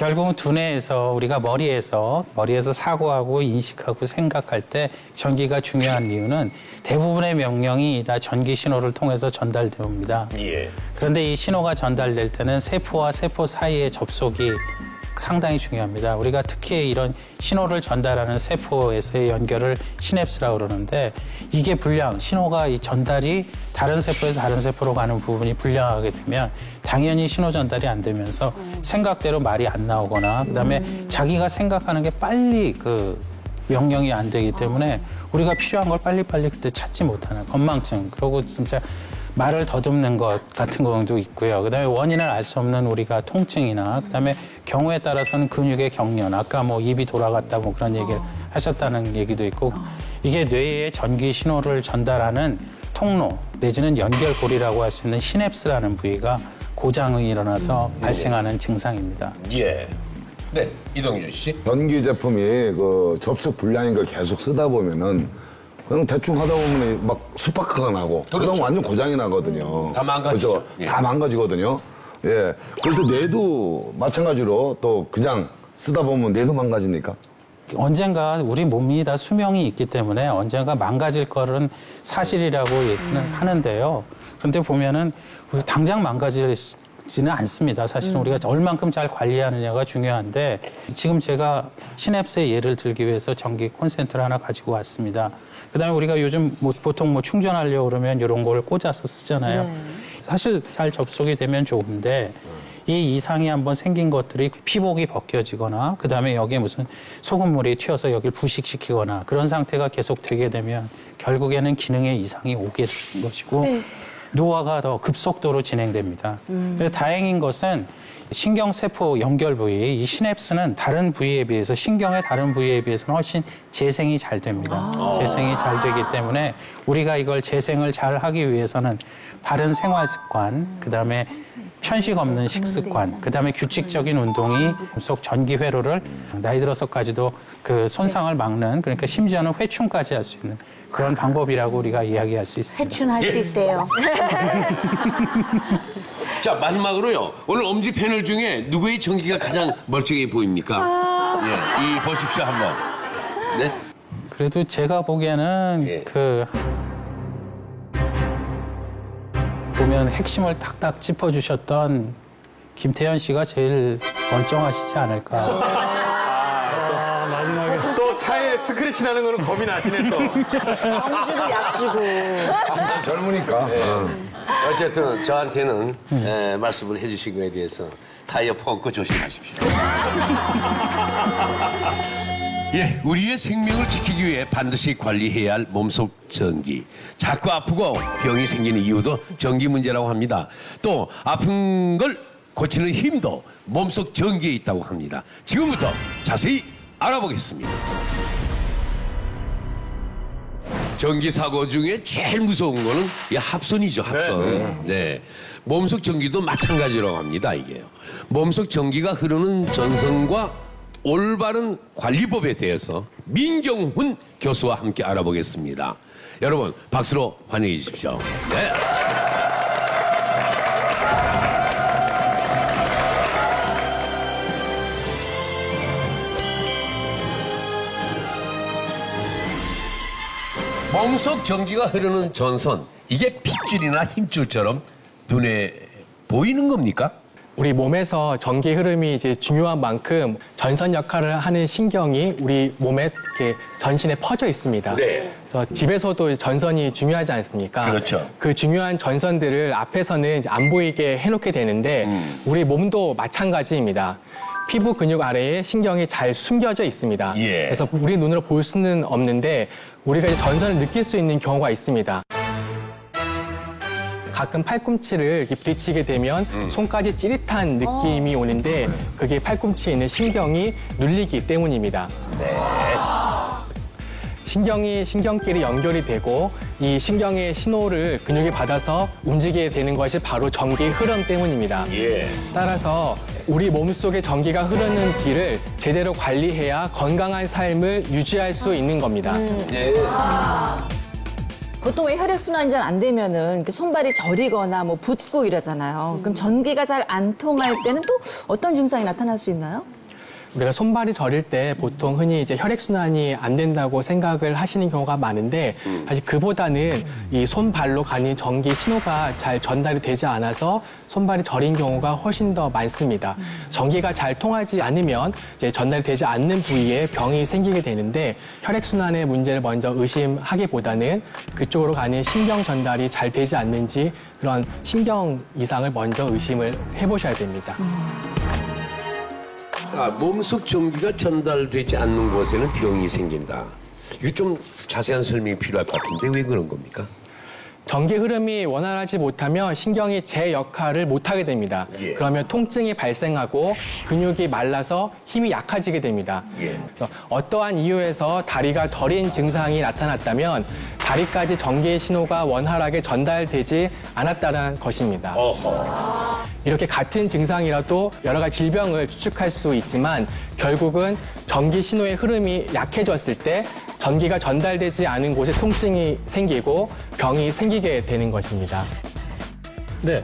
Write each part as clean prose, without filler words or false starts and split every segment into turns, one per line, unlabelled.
결국은 두뇌에서 우리가 머리에서 사고하고 인식하고 생각할 때 전기가 중요한 이유는 대부분의 명령이 다 전기 신호를 통해서 전달됩니다.
예.
그런데 이 신호가 전달될 때는 세포와 세포 사이의 접속이 상당히 중요합니다. 우리가 특히 이런 신호를 전달하는 세포에서의 연결을 시냅스라고 그러는데 이게 신호가 이 전달이 다른 세포에서 다른 세포로 가는 부분이 불량하게 되면 당연히 신호 전달이 안 되면서 생각대로 말이 안 나오거나 그다음에 자기가 생각하는 게 빨리 명령이 안 되기 때문에 우리가 필요한 걸 빨리빨리 그때 찾지 못하는 건망증. 그리고 진짜 말을 더듬는 것 같은 경우도 있고요. 그다음에 원인을 알 수 없는 우리가 통증이나 그다음에 경우에 따라서는 근육의 경련. 아까 뭐 입이 돌아갔다 뭐 그런 얘기를 하셨다는 얘기도 있고 이게 뇌에 전기 신호를 전달하는 통로 내지는 연결고리라고 할 수 있는 시냅스라는 부위가 고장이 일어나서 발생하는 증상입니다.
예. 네, 이동준 씨.
전기 제품이 그 접속 불량인 걸 계속 쓰다 보면은 그냥 대충 하다 보면 막 스파크가 나고
그렇죠.
그러면 완전 고장이 나거든요.
다 망가지죠.
그렇죠?
예.
다 망가지거든요. 예. 그래서 뇌도 마찬가지로 또 그냥 쓰다 보면 뇌도 망가집니까?
언젠가 우리 몸이 다 수명이 있기 때문에 언젠가 망가질 거는 사실이라고 얘기는 하는데요. 그런데 보면은 당장 망가지지는 않습니다. 사실은 우리가 얼만큼 잘 관리하느냐가 중요한데 지금 제가 시냅스의 예를 들기 위해서 전기 콘센트를 하나 가지고 왔습니다. 그다음에 우리가 요즘 보통 충전하려고 그러면 이런 걸 꽂아서 쓰잖아요.
네.
사실 잘 접속이 되면 좋은데 이 이상이 한번 생긴 것들이 피복이 벗겨지거나 그다음에 여기에 무슨 소금물이 튀어서 여기를 부식시키거나 그런 상태가 계속 되게 되면 결국에는 기능에 이상이 오게 되는 것이고 노화가 더 급속도로 진행됩니다. 그래서 다행인 것은 신경세포 연결 부위, 이 시냅스는 다른 부위에 비해서 신경의 다른 부위에 비해서는 훨씬 재생이 잘 됩니다. 재생이 잘 되기 때문에 우리가 이걸 재생을 잘 하기 위해서는 바른 생활 습관, 그다음에 편식 없는 식습관, 그다음에 규칙적인 운동이 속 전기 회로를 나이 들어서까지도 그 손상을 막는 그러니까 심지어는 회춘까지 할 수 있는 그런 방법이라고 우리가 이야기할 수 있습니다.
회춘할 수 있대요.
자, 마지막으로요. 오늘 엄지 패널 중에 누구의 전기가 가장 멀쩡해 보입니까? 예, 이 보십시오, 한번. 네?
그래도 제가 보기에는
예.
보면 핵심을 탁탁 짚어주셨던 김태현 씨가 제일 멀쩡하시지 않을까.
마지막에 또 차에 스크래치 나는 거는 겁이 나시네 또.
엄지도 약지고.
젊으니까.
어쨌든 저한테는 말씀을 해주신 거에 대해서 타이어 펑크 조심하십시오. 예, 우리의 생명을 지키기 위해 반드시 관리해야 할 몸속 전기. 자꾸 아프고 병이 생기는 이유도 전기 문제라고 합니다. 또 아픈 걸 고치는 힘도 몸속 전기에 있다고 합니다. 지금부터 자세히 알아보겠습니다. 전기 사고 중에 제일 무서운 거는 이 합선이죠, 합선. 네. 몸속 전기도 마찬가지라고 합니다, 이게요. 몸속 전기가 흐르는 전선과 올바른 관리법에 대해서 민경훈 교수와 함께 알아보겠습니다. 여러분, 박수로 환영해 주십시오. 네. 몸속 전기가 흐르는 전선, 이게 핏줄이나 힘줄처럼 눈에 보이는 겁니까?
우리 몸에서 전기 흐름이 이제 중요한 만큼 전선 역할을 하는 신경이 우리 몸에 이렇게 전신에 퍼져 있습니다.
네.
그래서 집에서도 전선이 중요하지 않습니까?
그렇죠.
그 중요한 전선들을 앞에서는 이제 안 보이게 해놓게 되는데 우리 몸도 마찬가지입니다. 피부 근육 아래에 신경이 잘 숨겨져 있습니다.
예.
그래서 우리 눈으로 볼 수는 없는데 우리가 이제 전선을 느낄 수 있는 경우가 있습니다. 가끔 팔꿈치를 이렇게 부딪히게 되면 손까지 찌릿한 느낌이 오는데 그게 팔꿈치에 있는 신경이 눌리기 때문입니다. 신경이 신경끼리 연결이 되고 이 신경의 신호를 근육이 받아서 움직이게 되는 것이 바로 전기 흐름 때문입니다.
예.
따라서 우리 몸속에 전기가 흐르는 길을 제대로 관리해야 건강한 삶을 유지할 수 있는 겁니다.
보통 왜 혈액순환이 잘 안 되면은 이렇게 손발이 저리거나 뭐 붓고 이러잖아요. 그럼 전기가 잘 안 통할 때는 또 어떤 증상이 나타날 수 있나요?
우리가 손발이 저릴 때 보통 흔히 이제 혈액순환이 안 된다고 생각을 하시는 경우가 많은데 사실 그보다는 이 손발로 가는 전기 신호가 잘 전달이 되지 않아서 손발이 저린 경우가 훨씬 더 많습니다. 전기가 잘 통하지 않으면 이제 전달이 되지 않는 부위에 병이 생기게 되는데 혈액순환의 문제를 먼저 의심하기보다는 그쪽으로 가는 신경 전달이 잘 되지 않는지 그런 신경 이상을 먼저 의심을 해보셔야 됩니다.
몸속 전기가 전달되지 않는 곳에는 병이 생긴다. 이거 좀 자세한 설명이 필요할 것 같은데 왜 그런 겁니까?
전기 흐름이 원활하지 못하면 신경이 제 역할을 못하게 됩니다.
예.
그러면 통증이 발생하고 근육이 말라서 힘이 약해지게 됩니다.
예.
그래서 어떠한 이유에서 다리가 저린 증상이 나타났다면 다리까지 전기의 신호가 원활하게 전달되지 않았다는 것입니다.
어허.
이렇게 같은 증상이라도 여러 가지 질병을 추측할 수 있지만 결국은 전기 신호의 흐름이 약해졌을 때 전기가 전달되지 않은 곳에 통증이 생기고 병이 생기게 되는 것입니다.
네.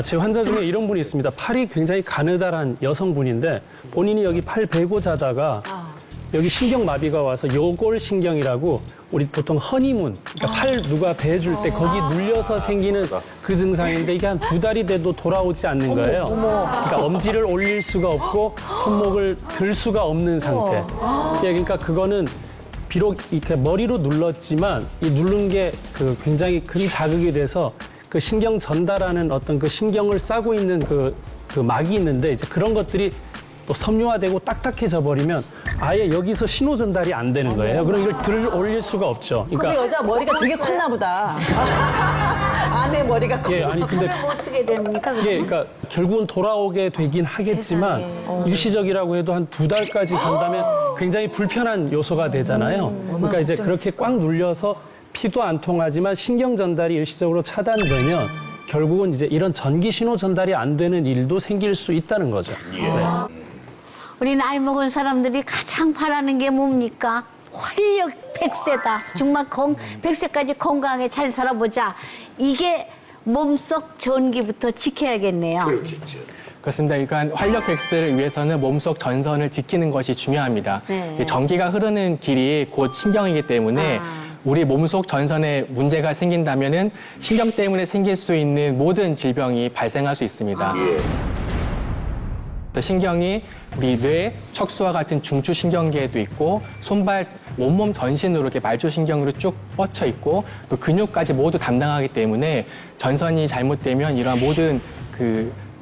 제 환자 중에 이런 분이 있습니다. 팔이 굉장히 가느다란 여성분인데 본인이 여기 팔 베고 자다가 여기 신경마비가 와서 요골신경이라고 우리 보통 허니문, 그러니까 팔 누가 베줄 때 거기 눌려서 생기는 그 증상인데 이게 한 2달이 돼도 돌아오지 않는 거예요. 그러니까 엄지를 올릴 수가 없고 손목을 들 수가 없는 상태. 예, 그러니까 그거는 비록 이렇게 머리로 눌렀지만 이 누른 게 그 굉장히 큰 자극이 돼서 그 신경 전달하는 어떤 그 신경을 싸고 있는 그 막이 있는데 이제 그런 것들이 또 섬유화되고 딱딱해져 버리면 아예 여기서 신호 전달이 안 되는 거예요. 그럼 이걸 들 올릴 수가 없죠.
그 여자 머리가 되게 컸나 보다. 아내 머리가 커.
예, 아니 근데
못 쓰게 됩니까?
예, 그러니까 결국은 돌아오게 되긴 하겠지만 일시적이라고 해도 한 2달까지 간다면 굉장히 불편한 요소가 되잖아요. 그러니까 이제 그렇게 꽉 눌려서 피도 안 통하지만 신경 전달이 일시적으로 차단되면 결국은 이제 이런 전기 신호 전달이 안 되는 일도 생길 수 있다는 거죠.
우리 나이 먹은 사람들이 가장 바라는 게 뭡니까? 활력 100세다. 정말 100세까지 건강하게 잘 살아보자. 이게 몸속 전기부터 지켜야겠네요.
그렇겠죠.
그렇습니다. 그러니까 활력 백세를 위해서는 몸속 전선을 지키는 것이 중요합니다.
네.
전기가 흐르는 길이 곧 신경이기 때문에 우리 몸속 전선에 문제가 생긴다면은 신경 때문에 생길 수 있는 모든 질병이 발생할 수 있습니다. 신경이 우리 뇌, 척수와 같은 중추신경계에도 있고 손발, 온몸 전신으로 이렇게 말초신경으로 쭉 뻗쳐 있고 또 근육까지 모두 담당하기 때문에 전선이 잘못되면 이러한 모든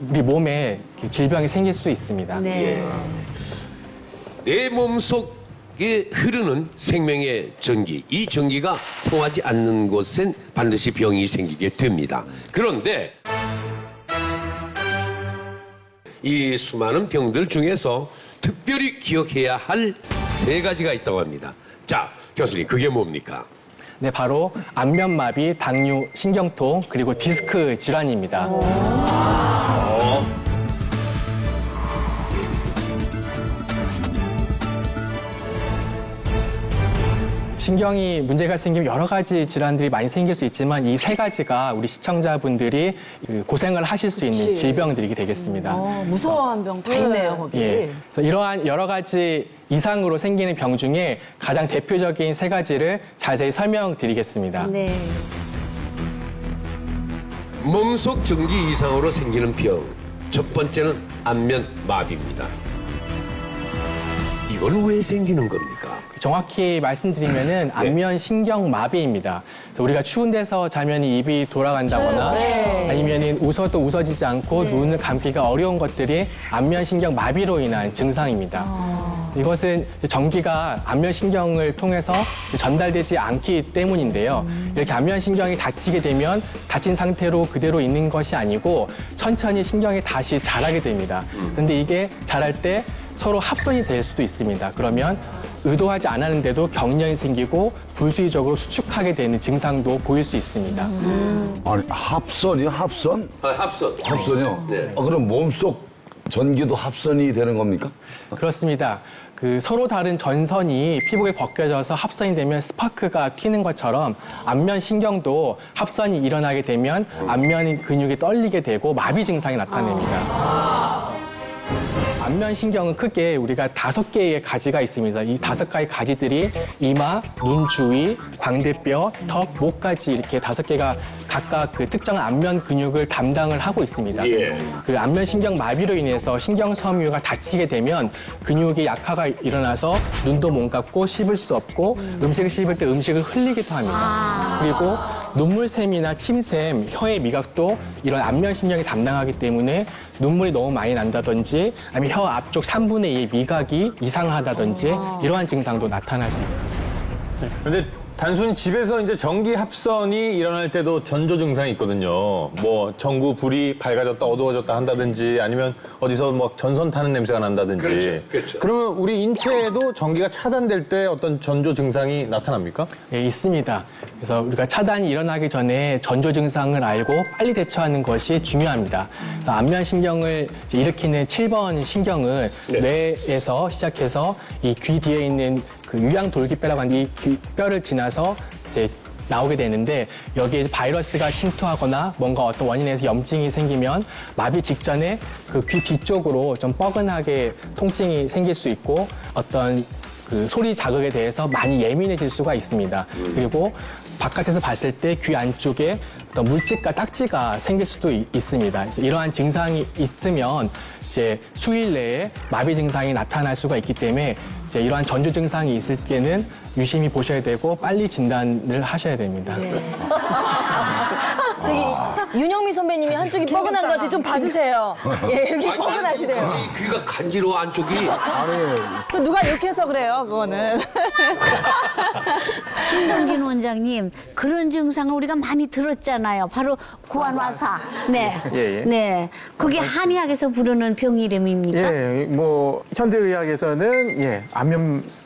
우리 몸에 질병이 생길 수 있습니다.
네.
내 몸속에 흐르는 생명의 전기, 이 전기가 통하지 않는 곳엔 반드시 병이 생기게 됩니다. 그런데 이 수많은 병들 중에서 특별히 기억해야 할 3가지가 있다고 합니다. 자, 교수님, 그게 뭡니까?
네, 바로 안면마비, 당뇨, 신경통, 그리고 디스크 질환입니다. 신경이 문제가 생기면 여러 가지 질환들이 많이 생길 수 있지만 이 3가지가 우리 시청자분들이 고생을 하실 수 있는 질병들이 되겠습니다.
무서워한 병 다 있네요, 거기.
예. 그래서 이러한 여러 가지 이상으로 생기는 병 중에 가장 대표적인 3가지를 자세히 설명드리겠습니다.
네.
몸속 전기 이상으로 생기는 병. 첫 번째는 안면마비입니다. 이건 왜 생기는 겁니까?
정확히 말씀드리면은 안면 신경 마비입니다. 그래서 우리가 추운 데서 자면 입이 돌아간다거나 아니면은 웃어도 웃어지지 않고 눈을 감기가 어려운 것들이 안면 신경 마비로 인한 증상입니다. 이것은 전기가 안면 신경을 통해서 전달되지 않기 때문인데요. 이렇게 안면 신경이 다치게 되면 다친 상태로 그대로 있는 것이 아니고 천천히 신경이 다시 자라게 됩니다. 그런데 이게 자랄 때 서로 합선이 될 수도 있습니다. 그러면 의도하지 않았는데도 경련이 생기고 불수의적으로 수축하게 되는 증상도 보일 수 있습니다.
아니, 합선이요? 합선?
합선.
합선이요?
네.
그럼 몸속 전기도 합선이 되는 겁니까?
그렇습니다. 그 서로 다른 전선이 피부에 벗겨져서 합선이 되면 스파크가 튀는 것처럼 안면 신경도 합선이 일어나게 되면 안면 근육이 떨리게 되고 마비 증상이 나타냅니다. 안면 신경은 크게 우리가 5개의 가지가 있습니다. 이 5가지 가지들이 이마, 눈 주위, 광대뼈, 턱, 목까지 이렇게 5개가 각각 그 특정한 안면 근육을 담당을 하고 있습니다. 그 안면 신경 마비로 인해서 신경 섬유가 다치게 되면 근육의 약화가 일어나서 눈도 못 감고 씹을 수 없고 음식을 씹을 때 음식을 흘리기도 합니다. 그리고 눈물샘이나 침샘, 혀의 미각도 이런 안면 신경이 담당하기 때문에 눈물이 너무 많이 난다든지 아니면 혀 앞쪽 3분의 2의 미각이 이상하다든지 이러한 증상도 나타날 수 있습니다.
근데 단순히 집에서 이제 전기 합선이 일어날 때도 전조 증상이 있거든요. 뭐 전구 불이 밝아졌다 어두워졌다 한다든지 아니면 어디서 뭐 전선 타는 냄새가 난다든지.
그렇죠.
그러면 우리 인체에도 전기가 차단될 때 어떤 전조 증상이 나타납니까?
예, 있습니다. 그래서 우리가 차단이 일어나기 전에 전조 증상을 알고 빨리 대처하는 것이 중요합니다. 그래서 안면 신경을 이제 일으키는 7번 신경은 뇌에서 시작해서 이 귀 뒤에 있는 그 유양돌기뼈라고 하는 이 뼈를 지나서 이제 나오게 되는데 여기에 바이러스가 침투하거나 뭔가 어떤 원인에서 염증이 생기면 마비 직전에 그 귀 뒤쪽으로 좀 뻐근하게 통증이 생길 수 있고 어떤 그 소리 자극에 대해서 많이 예민해질 수가 있습니다. 그리고 바깥에서 봤을 때 귀 안쪽에 어떤 물집과 딱지가 생길 수도 있습니다. 그래서 이러한 증상이 있으면 이제 수일 내에 마비 증상이 나타날 수가 있기 때문에 이제 이러한 전조 증상이 있을 때는 유심히 보셔야 되고 빨리 진단을 하셔야 됩니다.
저기 윤영미 선배님이 한쪽이 뻐근한 것 같아. 좀 봐주세요. 예, 여기 뻐근하시대요.
이 귀가 간지러워 안쪽이.
그 누가 이렇게 해서 그래요, 그거는.
신동진 원장님, 그런 증상을 우리가 많이 들었잖아요. 바로 구안화사. 네.
예.
네. 그게 한의학에서 부르는 병 이름입니까?
예, 뭐 현대의학에서는 안면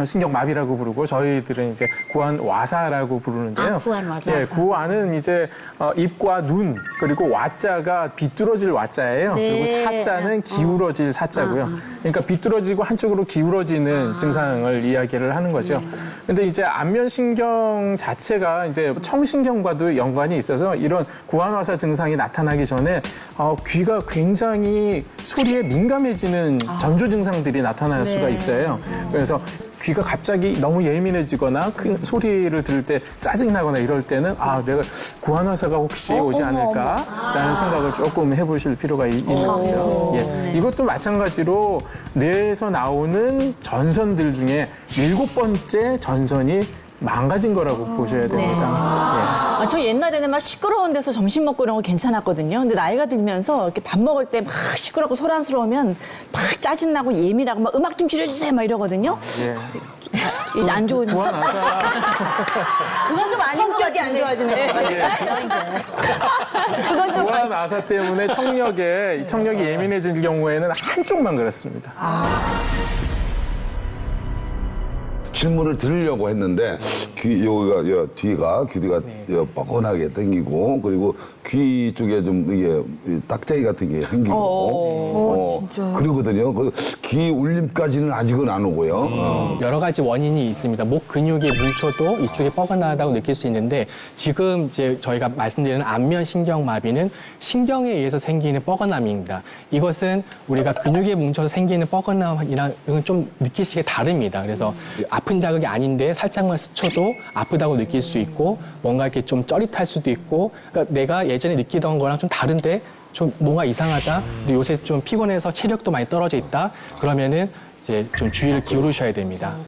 신경 마비라고 부르고 저희들은 이제 구안와사라고 부르는데요.
아, 구안와사.
예, 구안은 이제 입과 눈 그리고 와자가 비뚤어질 와자예요.
네.
그리고 사자는 기울어질 사자고요. 그러니까 비뚤어지고 한쪽으로 기울어지는 증상을 이야기를 하는 거죠. 근데 이제 안면 신경 자체가 이제 청신경과도 연관이 있어서 이런 구안화사 증상이 나타나기 전에 귀가 굉장히 소리에 민감해지는 전조 증상들이 나타날 수가 있어요. 그래서 귀가 갑자기 너무 예민해지거나 큰 소리를 들을 때 짜증나거나 이럴 때는 내가 구안화사가 혹시 오지 않을까라는 생각을 조금 해보실 필요가 있는 거죠. 예. 이것도 마찬가지로 뇌에서 나오는 전선들 중에 7번째 전선이 망가진 거라고 보셔야 됩니다.
저 옛날에는 막 시끄러운 데서 점심 먹고 이런 거 괜찮았거든요. 근데 나이가 들면서 이렇게 밥 먹을 때 막 시끄럽고 소란스러우면 막 짜증나고 예민하고 막 음악 좀 줄여주세요 막 이러거든요.
예.
이제 안 좋은.
구안화사
그건 좀 아닌 것 같아. 안 좋아지네. 그건 좀.
구안화사 때문에 청력이 예민해질 경우에는 한쪽만 그렇습니다.
질문을 드리려고 했는데 귀 뒤가 뻐근하게 당기고 그리고 귀 쪽에 좀 이게 딱자기 같은 게 생기고
진짜.
그러거든요. 귀 울림까지는 아직은 안 오고요.
여러 가지 원인이 있습니다. 목 근육의 물초도 이쪽에 뻐근하다고 느낄 수 있는데 지금 이제 저희가 말씀드리는 안면 신경 마비는 신경에 의해서 생기는 뻐근함입니다. 이것은 우리가 근육에 뭉쳐서 생기는 뻐근함이랑 좀 느끼시기에 다릅니다. 그래서 아픈 자극이 아닌데 살짝만 스쳐도 아프다고 느낄 수 있고 뭔가 이렇게 좀 쩌릿할 수도 있고 그러니까 내가 예전에 느끼던 거랑 좀 다른데 좀 뭔가 이상하다. 근데 요새 좀 피곤해서 체력도 많이 떨어져 있다. 그러면은 이제 좀 주의를 기울이셔야 됩니다.